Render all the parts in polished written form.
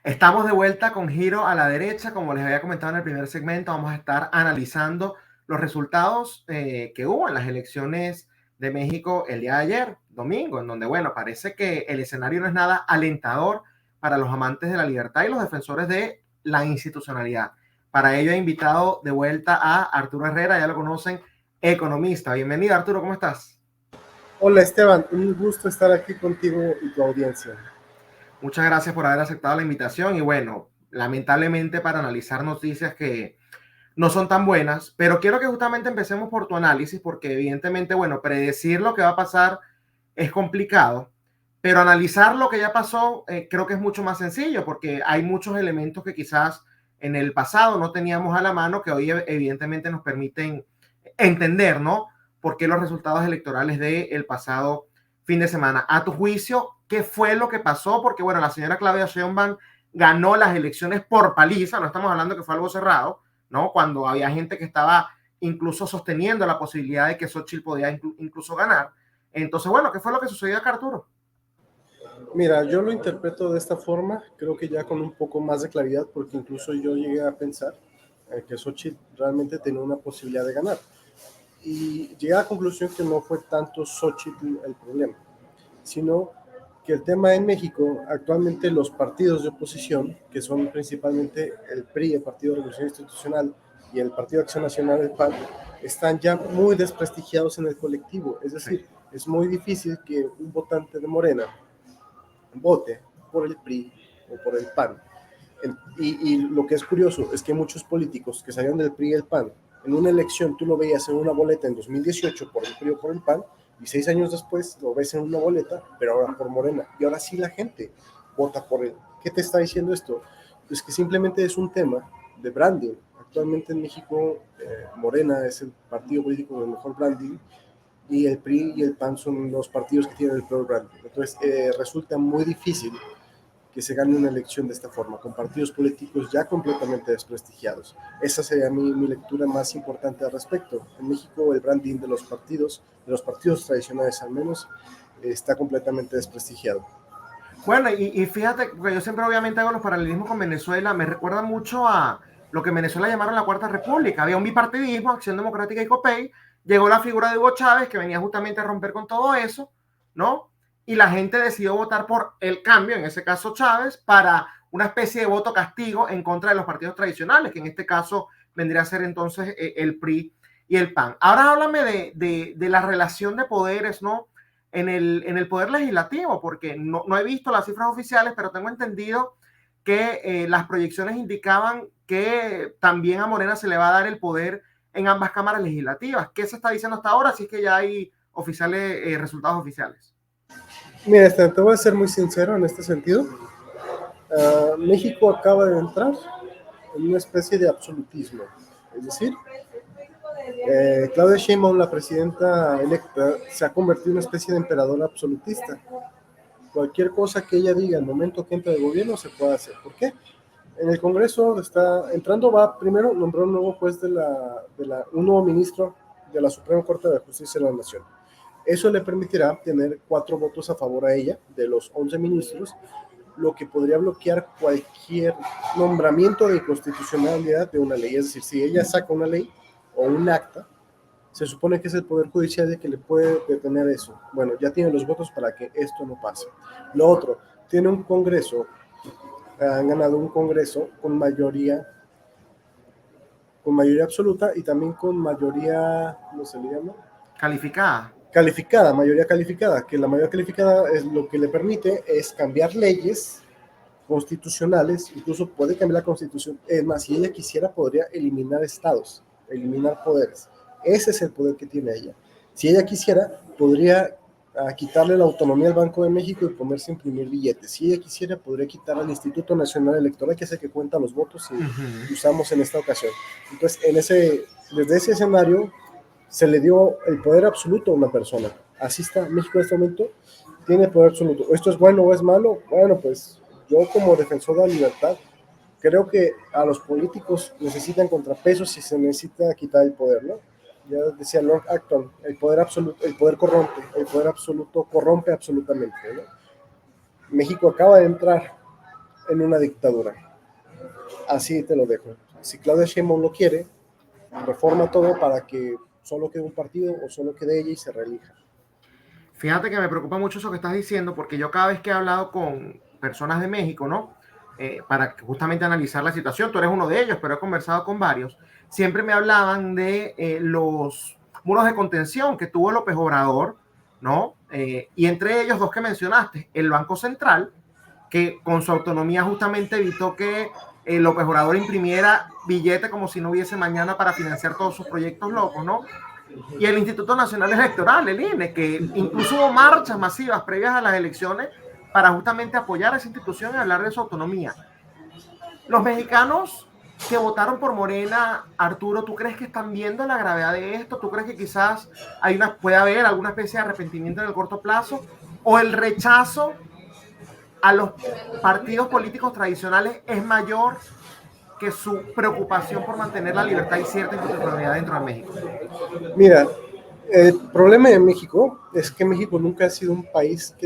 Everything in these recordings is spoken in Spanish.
Estamos de vuelta con Giro a la Derecha. Como les había comentado en el primer segmento, vamos a estar analizando los resultados que hubo en las elecciones de México el día de ayer, domingo, en donde, bueno, parece que el escenario no es nada alentador para los amantes de la libertad y los defensores de la institucionalidad. Para ello he invitado de vuelta a Arturo Herrera, ya lo conocen, economista. Bienvenido, Arturo, ¿cómo estás? Hola Esteban, un gusto estar aquí contigo y tu audiencia. Muchas gracias por haber aceptado la invitación y bueno, lamentablemente para analizar noticias que no son tan buenas, pero quiero que justamente empecemos por tu análisis porque evidentemente, bueno, predecir lo que va a pasar es complicado, pero analizar lo que ya pasó creo que es mucho más sencillo porque hay muchos elementos que quizás en el pasado no teníamos a la mano que hoy evidentemente nos permiten entender, ¿no? Por qué los resultados electorales del pasado fin de semana. A tu juicio, ¿qué fue lo que pasó? Porque, bueno, la señora Claudia Sheinbaum ganó las elecciones por paliza, no estamos hablando que fue algo cerrado, ¿no? Cuando había gente que estaba incluso sosteniendo la posibilidad de que Xochitl podía incluso ganar. Entonces, bueno, ¿qué fue lo que sucedió acá, Arturo? Mira, yo lo interpreto de esta forma, creo que ya con un poco más de claridad, porque incluso yo llegué a pensar que Xochitl realmente tenía una posibilidad de ganar. Y llegué a la conclusión que no fue tanto Xochitl el problema, sino que el tema en México, actualmente los partidos de oposición, que son principalmente el PRI, el Partido de Revolución Institucional, y el Partido de Acción Nacional, el PAN, están ya muy desprestigiados en el colectivo. Es Sí. decir, es muy difícil que un votante de Morena vote por el PRI o por el PAN. Y lo que es curioso es que muchos políticos que salieron del PRI y el PAN, en una elección tú lo veías en una boleta en 2018 por el PRI o por el PAN, y 6 años después lo ves en una boleta, pero ahora por Morena. Y ahora sí la gente vota por él. ¿Qué te está diciendo esto? Pues que simplemente es un tema de branding. Actualmente en México, Morena es el partido político con el mejor branding, y el PRI y el PAN son los partidos que tienen el peor branding. Entonces resulta muy difícil que se gane una elección de esta forma, con partidos políticos ya completamente desprestigiados. Esa sería mi lectura más importante al respecto. En México el branding de los partidos tradicionales al menos, está completamente desprestigiado. Bueno, y fíjate, porque yo siempre obviamente hago los paralelismos con Venezuela, me recuerda mucho a lo que en Venezuela llamaron la Cuarta República. Había un bipartidismo, Acción Democrática y COPEI, llegó la figura de Hugo Chávez, que venía justamente a romper con todo eso, ¿no? Y la gente decidió votar por el cambio, en ese caso Chávez, para una especie de voto castigo en contra de los partidos tradicionales, que en este caso vendría a ser entonces el PRI y el PAN. Ahora háblame de la relación de poderes, ¿no? En el poder legislativo, porque no he visto las cifras oficiales, pero tengo entendido que las proyecciones indicaban que también a Morena se le va a dar el poder en ambas cámaras legislativas. ¿Qué se está diciendo hasta ahora? Si es que ya hay oficiales, resultados oficiales. Mira, te voy a ser muy sincero en este sentido. México acaba de entrar en una especie de absolutismo. Es decir, Claudia Sheinbaum, la presidenta electa, se ha convertido en una especie de emperadora absolutista. Cualquier cosa que ella diga en el momento que entra de gobierno se puede hacer. ¿Por qué? En el Congreso está entrando, va primero nombrar un nuevo juez un nuevo ministro de la Suprema Corte de Justicia de la Nación. Eso le permitirá tener 4 votos a favor a ella de los 11 ministros, lo que podría bloquear cualquier nombramiento de inconstitucionalidad de una ley. Es decir, si ella saca una ley o un acta, se supone que es el Poder Judicial el que le puede detener eso. Bueno, ya tiene los votos para que esto no pase. Lo otro, tiene un Congreso, han ganado un Congreso con mayoría absoluta y también con mayoría, ¿cómo se le llama? Calificada. Calificada, mayoría calificada, que la mayoría calificada es lo que le permite es cambiar leyes constitucionales, incluso puede cambiar la constitución. Es más, si ella quisiera, podría eliminar estados, eliminar poderes. Ese es el poder que tiene ella. Si ella quisiera, podría quitarle la autonomía al Banco de México y ponerse a imprimir billetes. Si ella quisiera, podría quitar al Instituto Nacional Electoral, que es el que cuenta los votos y usamos en esta ocasión. Entonces, desde ese escenario, se le dio el poder absoluto a una persona. Así está México en este momento, tiene poder absoluto. ¿Esto es bueno o es malo? Bueno, pues yo como defensor de la libertad creo que a los políticos necesitan contrapesos y se necesita quitar el poder, ¿no? Ya decía Lord Acton, el poder absoluto, el poder corrompe, el poder absoluto corrompe absolutamente, ¿no? México acaba de entrar en una dictadura. Así te lo dejo. Si Claudia Sheinbaum lo quiere, reforma todo para que solo quede un partido o solo quede ella y se reelija. Fíjate que me preocupa mucho eso que estás diciendo, porque yo cada vez que he hablado con personas de México, ¿no? Para justamente analizar la situación, tú eres uno de ellos, pero he conversado con varios, siempre me hablaban de los muros de contención que tuvo López Obrador, ¿no? Y entre ellos dos que mencionaste, el Banco Central, que con su autonomía justamente evitó que López Obrador imprimiera billete como si no hubiese mañana para financiar todos sus proyectos locos, ¿no? Y el Instituto Nacional Electoral, el INE, que incluso hubo marchas masivas previas a las elecciones para justamente apoyar a esa institución y hablar de su autonomía. Los mexicanos que votaron por Morena, Arturo, ¿tú crees que están viendo la gravedad de esto? ¿Tú crees que quizás puede haber alguna especie de arrepentimiento en el corto plazo? ¿O el rechazo a los partidos políticos tradicionales es mayor que su preocupación por mantener la libertad y cierta institucionalidad dentro de México? Mira, el problema de México es que México nunca ha sido un país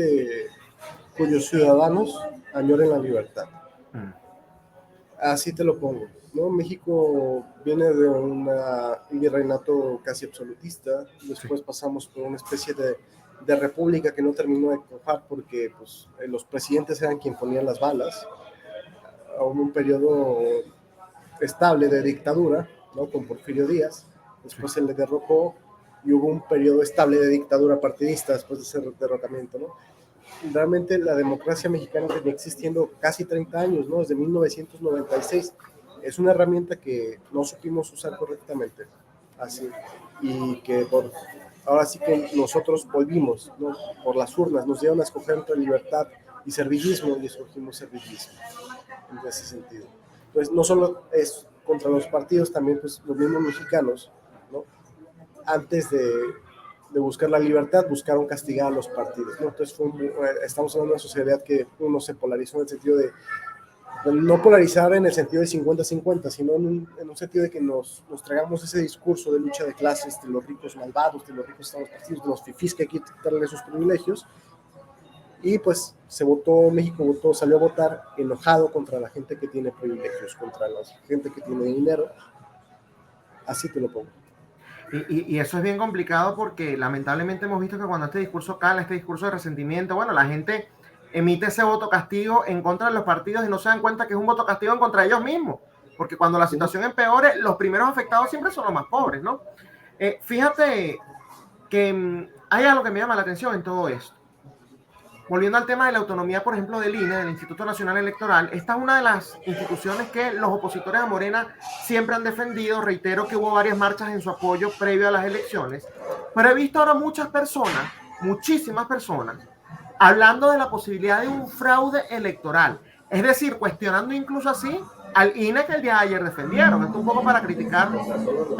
cuyos ciudadanos añoren la libertad. Así te lo pongo, ¿no? México viene de un virreinato casi absolutista, después pasamos por una especie de república que no terminó de cuajar porque pues, los presidentes eran quienes ponían las balas, a un periodo estable de dictadura, ¿no? Con Porfirio Díaz, después se le derrocó y hubo un periodo estable de dictadura partidista después de ese derrocamiento, ¿no? Realmente la democracia mexicana venía existiendo casi 30 años, ¿no? Desde 1996. Es una herramienta que no supimos usar correctamente, así, y que ahora sí que nosotros volvimos, ¿no? Por las urnas, nos dieron a escoger entre libertad y servillismo y escogimos servillismo, en ese sentido. Entonces, no solo es contra los partidos, también pues los mismos mexicanos, ¿no? Antes de buscar la libertad, buscaron castigar a los partidos, ¿no? Entonces estamos hablando de una sociedad que uno se polarizó en el sentido de no polarizar en el sentido de 50-50, sino en un sentido de que nos tragamos ese discurso de lucha de clases, de los ricos malvados, de los ricos están los partidos, de los fifís que hay que quitarle sus privilegios, y pues México salió a votar enojado contra la gente que tiene privilegios, contra la gente que tiene dinero, así te lo pongo. Y eso es bien complicado porque lamentablemente hemos visto que cuando este discurso cala, este discurso de resentimiento, bueno, la gente emite ese voto castigo en contra de los partidos y no se dan cuenta que es un voto castigo en contra de ellos mismos, porque cuando la situación empeore, los primeros afectados siempre son los más pobres, ¿no? Fíjate que hay algo que me llama la atención en todo esto. Volviendo al tema de la autonomía, por ejemplo, del INE, del Instituto Nacional Electoral, esta es una de las instituciones que los opositores a Morena siempre han defendido. Reitero que hubo varias marchas en su apoyo previo a las elecciones, pero he visto ahora muchas personas, muchísimas personas, hablando de la posibilidad de un fraude electoral. Es decir, cuestionando incluso así al INE que el día de ayer defendieron. Esto un poco para criticar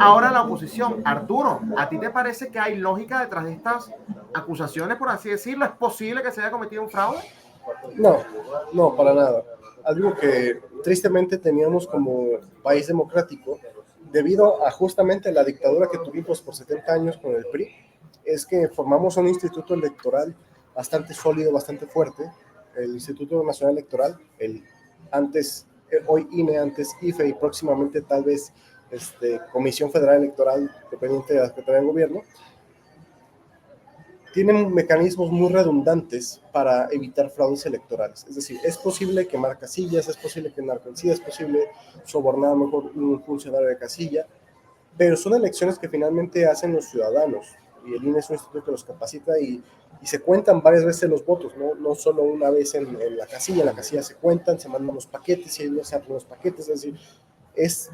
ahora la oposición. Arturo, ¿a ti te parece que hay lógica detrás de estas acusaciones, por así decirlo? ¿Es posible que se haya cometido un fraude? No, para nada. Algo que tristemente teníamos como país democrático, debido a justamente la dictadura que tuvimos por 70 años con el PRI, es que formamos un instituto electoral bastante sólido, bastante fuerte, el Instituto Nacional Electoral, hoy INE, antes IFE y próximamente tal vez Comisión Federal Electoral, dependiente de la Secretaría de Gobierno, tienen mecanismos muy redundantes para evitar fraudes electorales. Es decir, es posible quemar casillas, es posible quemar casillas, es posible sobornar a lo mejor un funcionario de casilla, pero son elecciones que finalmente hacen los ciudadanos, y el INE es un instituto que los capacita y se cuentan varias veces los votos, no solo una vez en la casilla se cuentan, se mandan los paquetes y ellos se abren los paquetes, es decir, es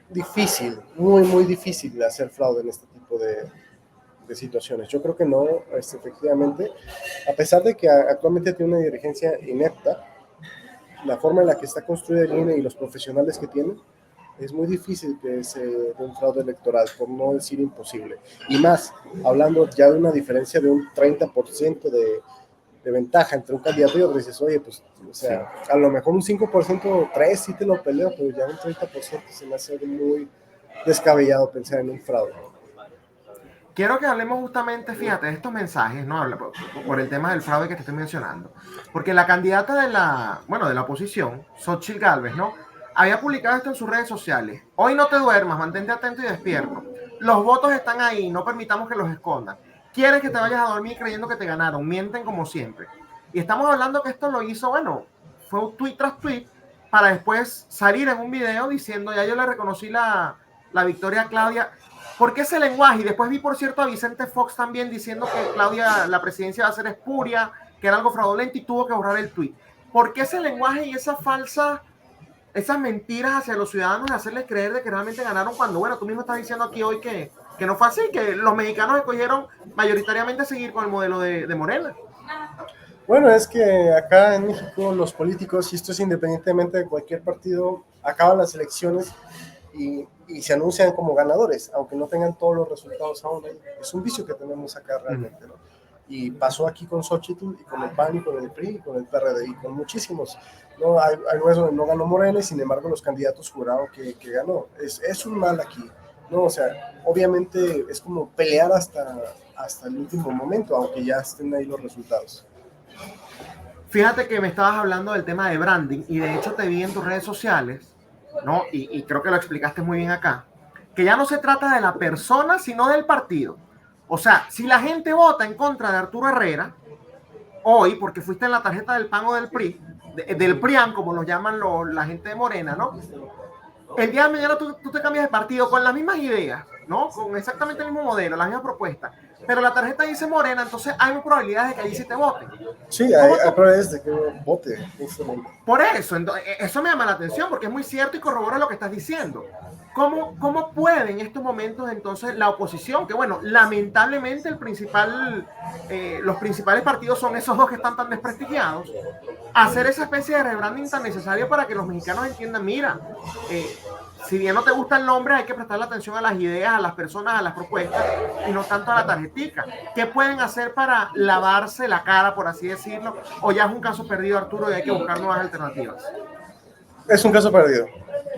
difícil, muy, muy difícil hacer fraude en este tipo de situaciones. Yo creo que no, efectivamente, a pesar de que actualmente tiene una dirigencia inepta, la forma en la que está construida el INE y los profesionales que tienen, es muy difícil que se dé un fraude electoral, por no decir imposible. Y más, hablando ya de una diferencia de un 30% de ventaja entre un candidato y otro, dices, oye, pues, o sea, sí, a lo mejor un 5% o 3% sí te lo peleo, pero ya un 30% se me hace muy descabellado pensar en un fraude. quiero que hablemos justamente, fíjate, de estos mensajes, ¿no? Por el tema del fraude que te estoy mencionando. Porque la candidata de la oposición, Xóchitl Gálvez, ¿no? Había publicado esto en sus redes sociales. Hoy no te duermas, mantente atento y despierto. Los votos están ahí, no permitamos que los escondan. Quieres que te vayas a dormir creyendo que te ganaron, mienten como siempre. Y estamos hablando que esto lo hizo, bueno, fue un tweet tras tweet, para después salir en un video diciendo, ya yo le reconocí la victoria a Claudia. ¿Por qué ese lenguaje? Y después vi, por cierto, a Vicente Fox también diciendo que Claudia, la presidencia va a ser espuria, que era algo fraudulento y tuvo que borrar el tweet. ¿Por qué ese lenguaje y esas mentiras hacia los ciudadanos de hacerles creer de que realmente ganaron cuando, bueno, tú mismo estás diciendo aquí hoy que no fue así, que los mexicanos escogieron mayoritariamente seguir con el modelo de Morena? Bueno, es que acá en México los políticos, y esto es independientemente de cualquier partido, acaban las elecciones y se anuncian como ganadores, aunque no tengan todos los resultados aún. Es un vicio que tenemos acá realmente, ¿no? Y pasó aquí con Xochitl, y con el PAN, y con el PRI, y con el PRD, y con muchísimos. ¿No? Hay lugares donde no ganó Morena, y sin embargo los candidatos juraron que ganó. Es un mal aquí, ¿no? O sea, obviamente es como pelear hasta el último momento, aunque ya estén ahí los resultados. Fíjate que me estabas hablando del tema de branding y de hecho te vi en tus redes sociales, ¿no? Y creo que lo explicaste muy bien acá, que ya no se trata de la persona, sino del partido. O sea, si la gente vota en contra de Arturo Herrera, hoy, porque fuiste en la tarjeta del PAN o del PRI, del PRIAN, como lo llaman la gente de Morena, ¿no? El día de mañana tú te cambias de partido con las mismas ideas, ¿no? Con exactamente el mismo modelo, las mismas propuestas, pero la tarjeta dice Morena, entonces hay probabilidades de que allí sí te voten. Sí, hay probabilidades de que vote. Por eso, eso me llama la atención, porque es muy cierto y corrobora lo que estás diciendo. ¿Cómo puede en estos momentos entonces la oposición, que bueno, lamentablemente los principales partidos son esos dos que están tan desprestigiados, hacer esa especie de rebranding tan necesario para que los mexicanos entiendan, mira, si bien no te gusta el nombre, hay que prestarle atención a las ideas, a las personas, a las propuestas y no tanto a la tarjetica? ¿Qué pueden hacer para lavarse la cara, por así decirlo? ¿O ya es un caso perdido, Arturo, y hay que buscar nuevas alternativas? Es un caso perdido,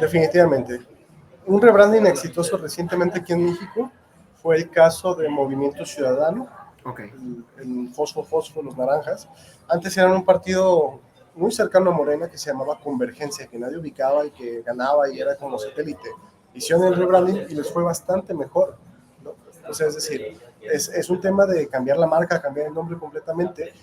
definitivamente. Un rebranding exitoso recientemente aquí en México fue el caso de Movimiento Ciudadano, okay. el Fosfo, los naranjas. Antes eran un partido muy cercano a Morena que se llamaba Convergencia, que nadie ubicaba y que ganaba y era como satélite. Hicieron el rebranding y les fue bastante mejor, ¿no? O sea, es decir, es un tema de cambiar la marca, cambiar el nombre completamente.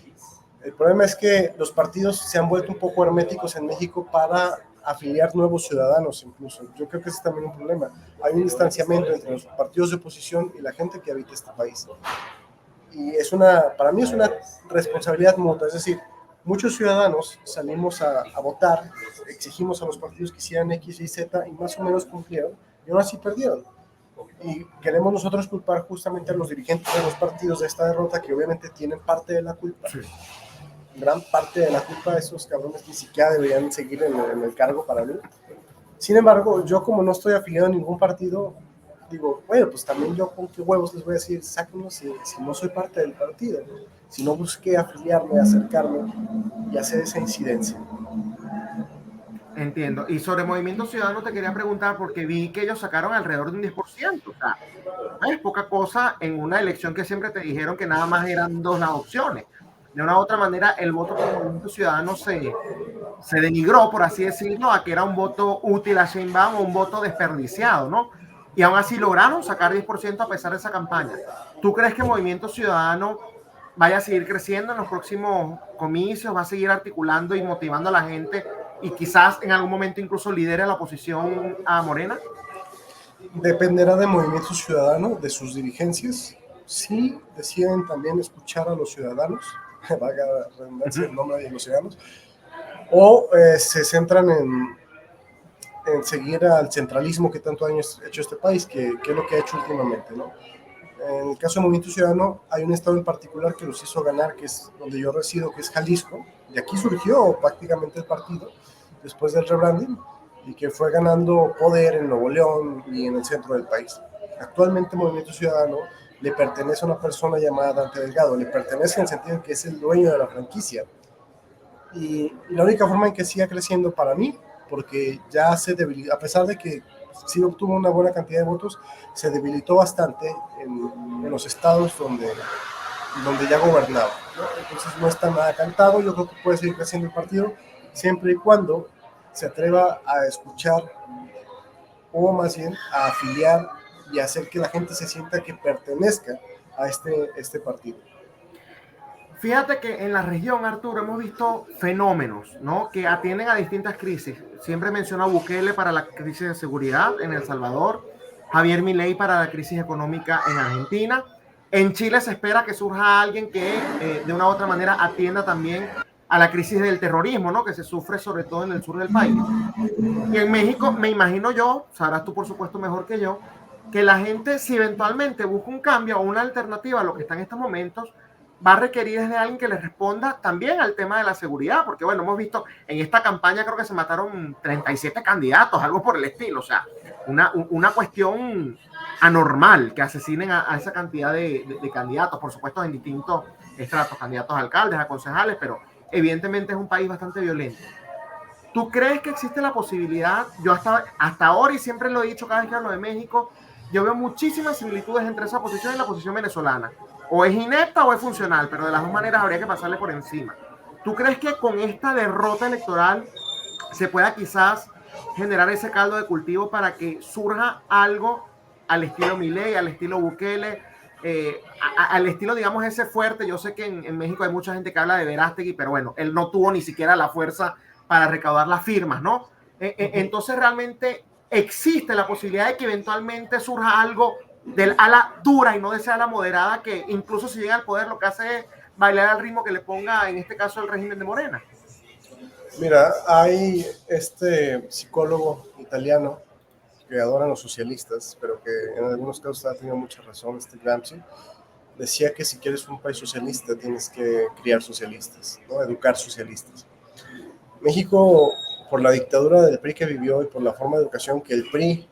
El problema es que los partidos se han vuelto un poco herméticos en México para afiliar nuevos ciudadanos incluso. Yo creo que ese es también un problema. Hay un distanciamiento entre los partidos de oposición y la gente que habita este país. Y para mí es una responsabilidad mutua, es decir, muchos ciudadanos salimos a votar, exigimos a los partidos que hicieran X, Y, Z y más o menos cumplieron, y aún así perdieron. Y queremos nosotros culpar justamente a los dirigentes de los partidos de esta derrota, que obviamente tienen parte de la culpa. Sí. Gran parte de la culpa de esos cabrones ni siquiera deberían seguir en el cargo para mí. Sin embargo, yo como no estoy afiliado a ningún partido, digo, bueno, pues también yo con qué huevos les voy a decir, sáquenlos si no soy parte del partido, ¿no? Si no busqué afiliarme, acercarme y hacer esa incidencia. Entiendo. Y sobre Movimiento Ciudadano te quería preguntar, porque vi que ellos sacaron alrededor de un 10%. O sea, es poca cosa en una elección que siempre te dijeron que nada más eran dos las opciones. De una u otra manera, el voto por Movimiento Ciudadano se denigró, por así decirlo, a que era un voto útil a Sheinbaum o un voto desperdiciado, ¿no? Y aún así lograron sacar 10% a pesar de esa campaña. ¿Tú crees que Movimiento Ciudadano vaya a seguir creciendo en los próximos comicios, va a seguir articulando y motivando a la gente y quizás en algún momento incluso lidere la oposición a Morena? Dependerá de Movimiento Ciudadano, de sus dirigencias. Si deciden también escuchar a los ciudadanos, valga la redundancia, el nombre de los ciudadanos, o se centran en seguir al centralismo que tanto ha hecho este país, que es lo que ha hecho últimamente, ¿no? En el caso de Movimiento Ciudadano, hay un estado en particular que los hizo ganar, que es donde yo resido, que es Jalisco, y aquí surgió prácticamente el partido después del rebranding, y que fue ganando poder en Nuevo León y en el centro del país. Actualmente Movimiento Ciudadano le pertenece a una persona llamada Dante Delgado, le pertenece en el sentido de que es el dueño de la franquicia, y la única forma en que siga creciendo para mí, porque ya se debilitó, a pesar de que sí obtuvo una buena cantidad de votos, se debilitó bastante en los estados donde ya gobernaba, ¿no? Entonces no está nada cantado. Yo creo que puede seguir creciendo el partido siempre y cuando se atreva a escuchar, o más bien a afiliar y hacer que la gente se sienta que pertenezca a este partido. Fíjate que en la región, Arturo, hemos visto fenómenos, ¿no?, que atienden a distintas crisis. Siempre menciono a Bukele para la crisis de seguridad en El Salvador, Javier Milei para la crisis económica en Argentina. En Chile se espera que surja alguien que de una u otra manera atienda también a la crisis del terrorismo, ¿no?, que se sufre sobre todo en el sur del país. Y en México, me imagino yo, sabrás tú por supuesto mejor que yo, que la gente, si eventualmente busca un cambio o una alternativa a lo que está en estos momentos, va a requerir de alguien que le responda también al tema de la seguridad, porque bueno, hemos visto en esta campaña creo que se mataron 37 candidatos, algo por el estilo, o sea, una cuestión anormal que asesinen a esa cantidad de candidatos, por supuesto en distintos estratos, candidatos a alcaldes, a concejales, pero evidentemente es un país bastante violento. ¿Tú crees que existe la posibilidad? Yo hasta ahora, y siempre lo he dicho cada vez que hablo de México, yo veo muchísimas similitudes entre esa posición y la posición venezolana. O es inepta o es funcional, pero de las dos maneras habría que pasarle por encima. ¿Tú crees que con esta derrota electoral se pueda quizás generar ese caldo de cultivo para que surja algo al estilo Milei, al estilo Bukele, al estilo, digamos, ese fuerte? Yo sé que en México hay mucha gente que habla de Verástegui, pero bueno, él no tuvo ni siquiera la fuerza para recaudar las firmas, ¿no? Entonces realmente existe la posibilidad de que eventualmente surja algo del ala dura y no de esa ala moderada, que incluso si llega al poder lo que hace es bailar al ritmo que le ponga, en este caso, el régimen de Morena. Mira, hay este psicólogo italiano que adoran los socialistas, pero que en algunos casos ha tenido mucha razón, Gramsci, decía que si quieres un país socialista tienes que criar socialistas, ¿no? Educar socialistas. México, por la dictadura del PRI que vivió y por la forma de educación que el PRI,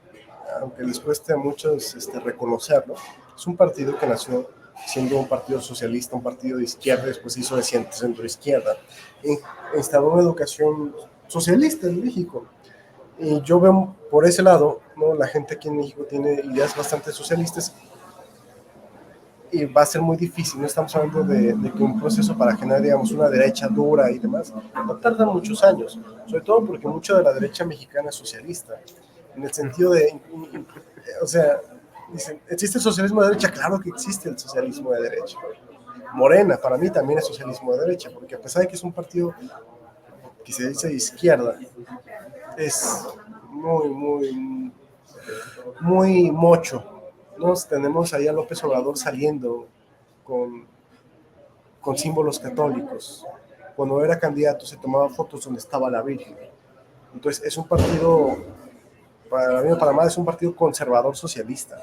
aunque les cueste a muchos reconocerlo, es un partido que nació siendo un partido socialista, un partido de izquierda, después se hizo de centro izquierda, instaló una educación socialista en México. Y yo veo por ese lado, ¿no? La gente aquí en México tiene ideas bastante socialistas y va a ser muy difícil. No estamos hablando de que un proceso para generar, digamos, una derecha dura y demás, no tarda muchos años, sobre todo porque mucho de la derecha mexicana es socialista, en el sentido de, o sea, dicen, ¿existe el socialismo de derecha? Claro que existe el socialismo de derecha. Morena, para mí también es socialismo de derecha, porque a pesar de que es un partido que se dice de izquierda, es muy mocho. Nos tenemos ahí a López Obrador saliendo con símbolos católicos. Cuando era candidato se tomaba fotos donde estaba la Virgen. Entonces es un partido, para mí, para más, es un partido conservador socialista.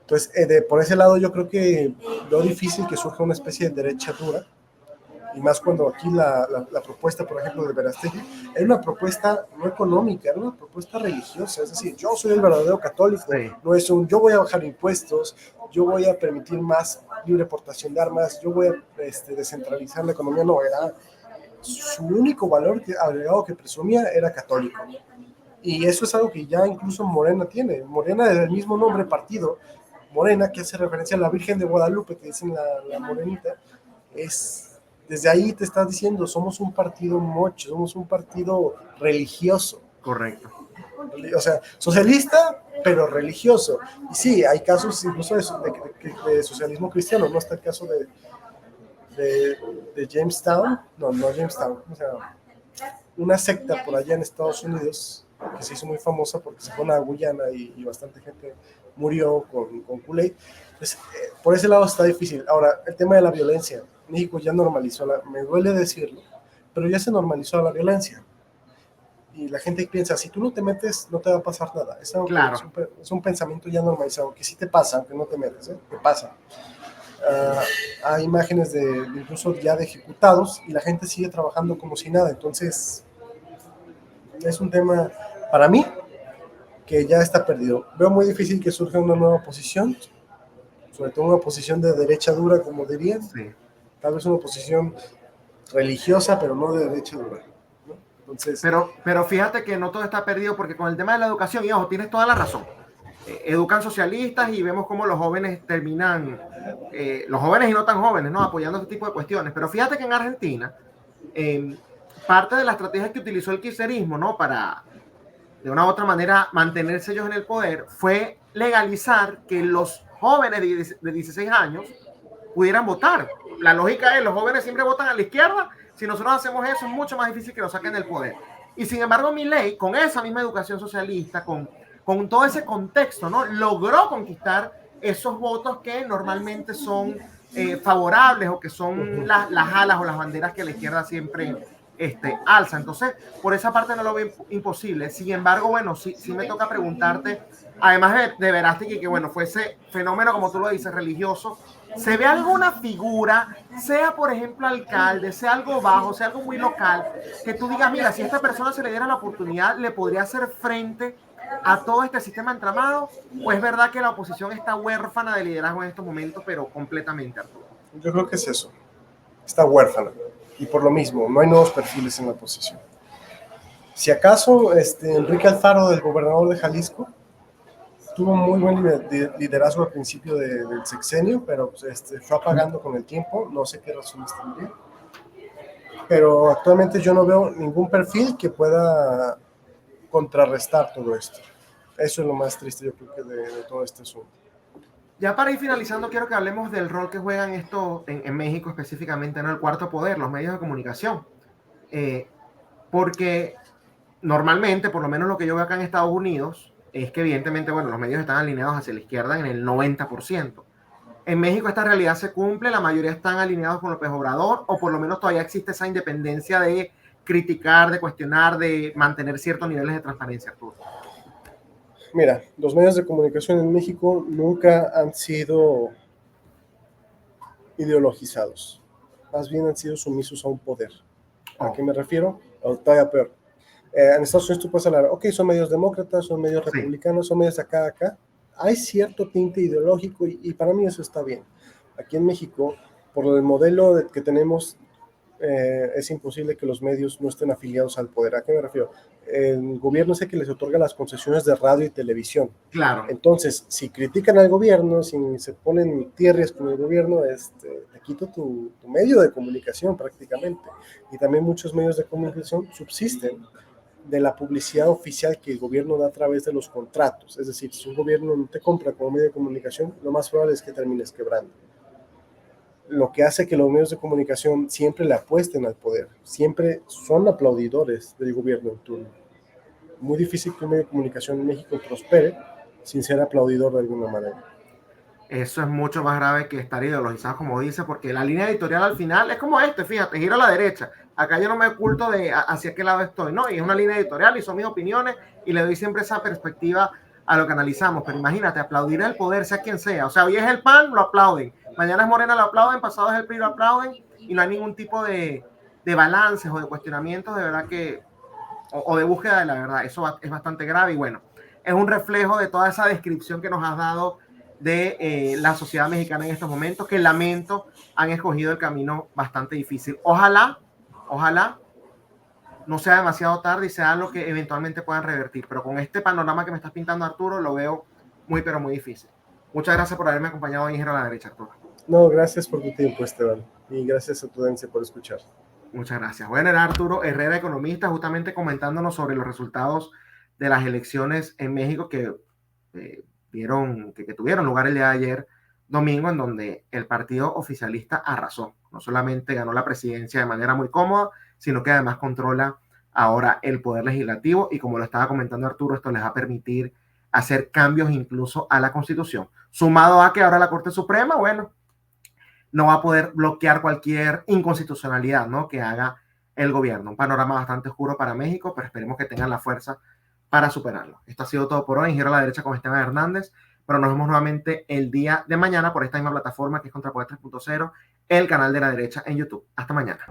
Entonces, por ese lado yo creo que lo difícil que surja una especie de derecha dura, y más cuando aquí la propuesta, por ejemplo, de Verástegui, era una propuesta no económica, era una propuesta religiosa. Es decir, yo soy el verdadero católico, sí. No es un yo voy a bajar impuestos, yo voy a permitir más libre portación de armas, yo voy a descentralizar la economía. No, era su único valor agregado que presumía era católico. Y eso es algo que ya incluso Morena tiene. Morena, desde el mismo nombre partido, Morena, que hace referencia a la Virgen de Guadalupe, que dicen la morenita, es... Desde ahí te estás diciendo, somos un partido mocho, somos un partido religioso. Correcto. O sea, socialista, pero religioso. Y sí, hay casos incluso de socialismo cristiano. No está el caso de Jamestown, no Jamestown, o sea, una secta por allá en Estados Unidos que se hizo muy famosa porque se fue a Guyana y bastante gente murió con Kool-Aid. Entonces, por ese lado está difícil. Ahora, el tema de la violencia. México ya normalizó, me duele decirlo, pero ya se normalizó la violencia. Y la gente piensa, si tú no te metes, no te va a pasar nada. Claro. Es un pensamiento ya normalizado, que sí te pasa, aunque no te metes, te pasa. Hay imágenes incluso ya de ejecutados y la gente sigue trabajando como si nada. Entonces, es un tema, para mí, que ya está perdido. Veo muy difícil que surja una nueva oposición, sobre todo una oposición de derecha dura, como dirían. Sí. Tal vez una oposición religiosa, pero no de derecha dura, ¿no? Entonces, pero fíjate que no todo está perdido, porque con el tema de la educación, y ojo, tienes toda la razón, educan socialistas y vemos cómo los jóvenes terminan, los jóvenes y no tan jóvenes, ¿no? Apoyando este tipo de cuestiones. Pero fíjate que en Argentina, parte de la estrategia que utilizó el kirchnerismo, ¿no? Para, de una u otra manera, mantenerse ellos en el poder, fue legalizar que los jóvenes de 16 años pudieran votar. La lógica es, los jóvenes siempre votan a la izquierda, si nosotros hacemos eso es mucho más difícil que nos saquen del poder. Y sin embargo, Milei, con esa misma educación socialista, con todo ese contexto, ¿no? Logró conquistar esos votos que normalmente son favorables o que son las alas o las banderas que la izquierda siempre alza. Entonces, por esa parte no lo veo imposible. Sin embargo, bueno, sí me toca preguntarte, además de Verástegui, que bueno, fue ese fenómeno, como tú lo dices, religioso, ¿se ve alguna figura, sea por ejemplo alcalde, sea algo bajo, sea algo muy local, que tú digas, mira, si a esta persona se le diera la oportunidad, le podría hacer frente a todo este sistema entramado? ¿O es verdad que la oposición está huérfana de liderazgo en estos momentos, pero completamente, Arturo? yo creo que es eso, está huérfana. Y por lo mismo, no hay nuevos perfiles en la oposición. Si acaso, Enrique Alfaro, del gobernador de Jalisco, tuvo muy buen liderazgo al principio del sexenio, pero pues, fue apagando con el tiempo, no sé qué razones tendría. Pero actualmente yo no veo ningún perfil que pueda contrarrestar todo esto. Eso es lo más triste, yo creo, que de todo este asunto. Ya para ir finalizando, quiero que hablemos del rol que juegan esto en México específicamente, ¿no? El cuarto poder, los medios de comunicación. Porque normalmente, por lo menos lo que yo veo acá en Estados Unidos, es que evidentemente, bueno, los medios están alineados hacia la izquierda en el 90%. En México esta realidad se cumple, la mayoría están alineados con López Obrador, o por lo menos todavía existe esa independencia de criticar, de cuestionar, de mantener ciertos niveles de transparencia, Arturo. Mira, los medios de comunicación en México nunca han sido ideologizados, más bien han sido sumisos a un poder. ¿A qué me refiero? O todavía peor. En Estados Unidos tú puedes hablar, ok, son medios demócratas, son medios republicanos, son medios acá. Hay cierto tinte ideológico y para mí eso está bien. Aquí en México, por el modelo que tenemos, es imposible que los medios no estén afiliados al poder. ¿A qué me refiero? El gobierno es el que les otorga las concesiones de radio y televisión. Claro. Entonces, si critican al gobierno, si se ponen tierras con el gobierno, te quito tu medio de comunicación prácticamente. Y también muchos medios de comunicación subsisten de la publicidad oficial que el gobierno da a través de los contratos. Es decir, si un gobierno no te compra como medio de comunicación, lo más probable es que termines quebrando. Lo que hace que los medios de comunicación siempre le apuesten al poder, siempre son aplaudidores del gobierno en turno. Muy difícil que un medio de comunicación en México prospere sin ser aplaudidor de alguna manera. Eso es mucho más grave que estar ideologizado, como dice, porque la línea editorial al final es como fíjate, gira a la derecha. Acá yo no me oculto de hacia qué lado estoy, ¿no? Y es una línea editorial y son mis opiniones y le doy siempre esa perspectiva a lo que analizamos. Pero imagínate, aplaudir el poder, sea quien sea. O sea, hoy es el PAN, lo aplauden. Mañana es Morena, lo aplauden. Pasado es el PRI, lo aplauden. Y no hay ningún tipo de balances o de cuestionamientos de verdad que, o de búsqueda de la verdad. Eso es bastante grave y bueno, es un reflejo de toda esa descripción que nos has dado de la sociedad mexicana en estos momentos, que lamento han escogido el camino bastante difícil. Ojalá no sea demasiado tarde y sea lo que eventualmente puedan revertir, pero con este panorama que me estás pintando, Arturo, lo veo muy, pero muy difícil. Muchas gracias por haberme acompañado en Giro a la Derecha, Arturo. No, gracias por tu tiempo, Esteban, y gracias a tu audiencia por escuchar. Muchas gracias. Bueno, era Arturo Herrera, economista, justamente comentándonos sobre los resultados de las elecciones en México que tuvieron lugar el día de ayer, domingo, en donde el partido oficialista arrasó. No solamente ganó la presidencia de manera muy cómoda, sino que además controla ahora el poder legislativo y como lo estaba comentando Arturo, esto les va a permitir hacer cambios incluso a la Constitución. Sumado a que ahora la Corte Suprema, bueno, no va a poder bloquear cualquier inconstitucionalidad, ¿no?, que haga el gobierno. Un panorama bastante oscuro para México, pero esperemos que tengan la fuerza para superarlo. Esto ha sido todo por hoy en Giro a la Derecha con Esteban Hernández, pero nos vemos nuevamente el día de mañana por esta misma plataforma que es Contrapoder 3.0, el canal de la derecha en YouTube. Hasta mañana.